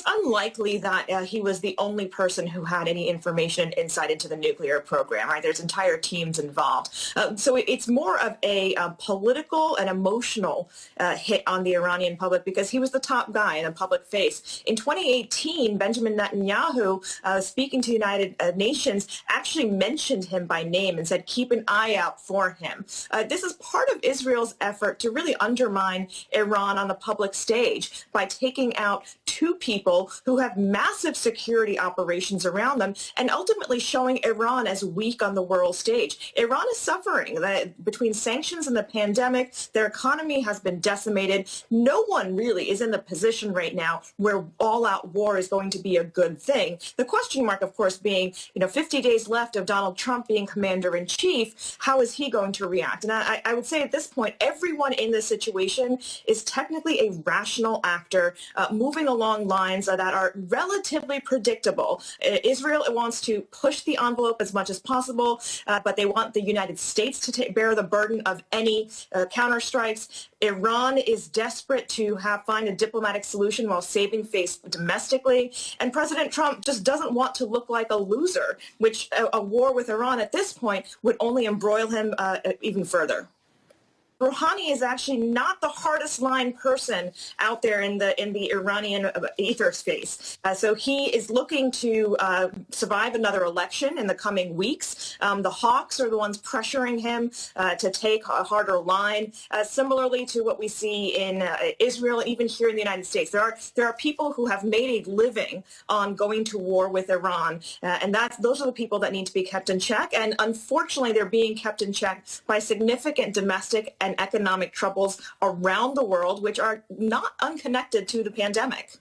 it's unlikely that he was the only person who had any information and insight into the nuclear program, right? There's entire teams involved. So it's more of a political and emotional hit on the Iranian public because he was the top guy in a public face. In 2018, Benjamin Netanyahu, speaking to United Nations, actually mentioned him by name and said, keep an eye out for him. This is part of Israel's effort to really undermine Iran on the public stage by taking out two people who have massive security operations around them and ultimately showing Iran as weak on the world stage. Iran is suffering. Between sanctions and the pandemic, their economy has been decimated. No one really is in the position right now where all-out war is going to be a good thing. The question mark, of course, being, 50 days left of Donald Trump being commander-in-chief, how is he going to react? And I would say at this point, everyone in this situation is technically a rational actor moving along lines that are relatively predictable. Israel wants to push the envelope as much as possible, but they want the United States to bear the burden of any counterstrikes. Iran is desperate to find a diplomatic solution while saving face domestically. And President Trump just doesn't want to look like a loser, which a war with Iran at this point would only embroil him even further. Rouhani is actually not the hardest line person out there in the Iranian ether space. So he is looking to survive another election in the coming weeks. The hawks are the ones pressuring him to take a harder line, similarly to what we see in Israel and even here in the United States. There are people who have made a living on going to war with Iran, and those are the people that need to be kept in check. And unfortunately, they're being kept in check by significant domestic and economic troubles around the world, which are not unconnected to the pandemic.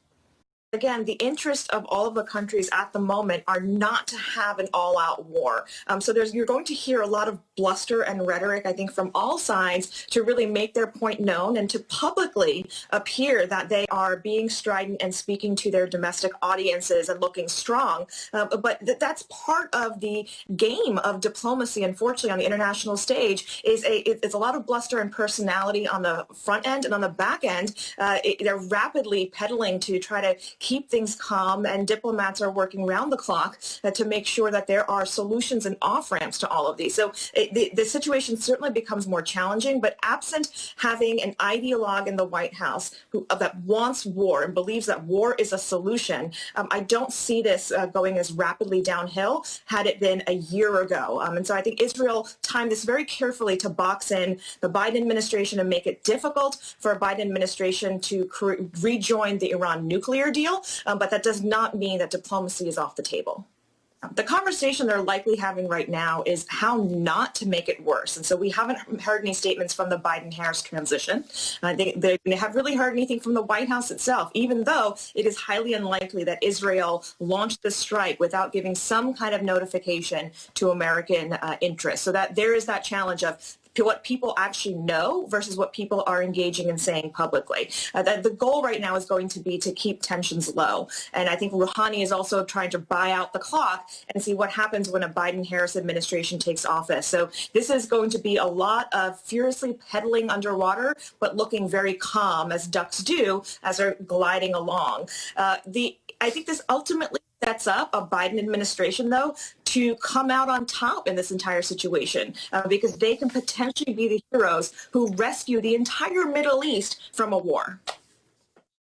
Again, the interest of all of the countries at the moment are not to have an all-out war. So you're going to hear a lot of bluster and rhetoric, I think, from all sides to really make their point known and to publicly appear that they are being strident and speaking to their domestic audiences and looking strong. But that's part of the game of diplomacy, unfortunately, on the international stage. It's a lot of bluster and personality on the front end, and on the back end, they're rapidly peddling to try to keep things calm, and diplomats are working round the clock to make sure that there are solutions and off-ramps to all of these. So the situation certainly becomes more challenging, but absent having an ideologue in the White House that wants war and believes that war is a solution, I don't see this going as rapidly downhill had it been a year ago. And so I think Israel timed this very carefully to box in the Biden administration and make it difficult for a Biden administration to rejoin the Iran nuclear deal. But that does not mean that diplomacy is off the table. The conversation they're likely having right now is how not to make it worse. And so we haven't heard any statements from the Biden-Harris transition. They haven't really heard anything from the White House itself, even though it is highly unlikely that Israel launched this strike without giving some kind of notification to American interests. So that there is that challenge of what people actually know versus what people are engaging in saying publicly. The goal right now is going to be to keep tensions low. And I think Rouhani is also trying to buy out the clock and see what happens when a Biden-Harris administration takes office. So this is going to be a lot of furiously pedaling underwater, but looking very calm, as ducks do, as they're gliding along. I think this ultimately sets up a Biden administration, though, to come out on top in this entire situation because they can potentially be the heroes who rescue the entire Middle East from a war.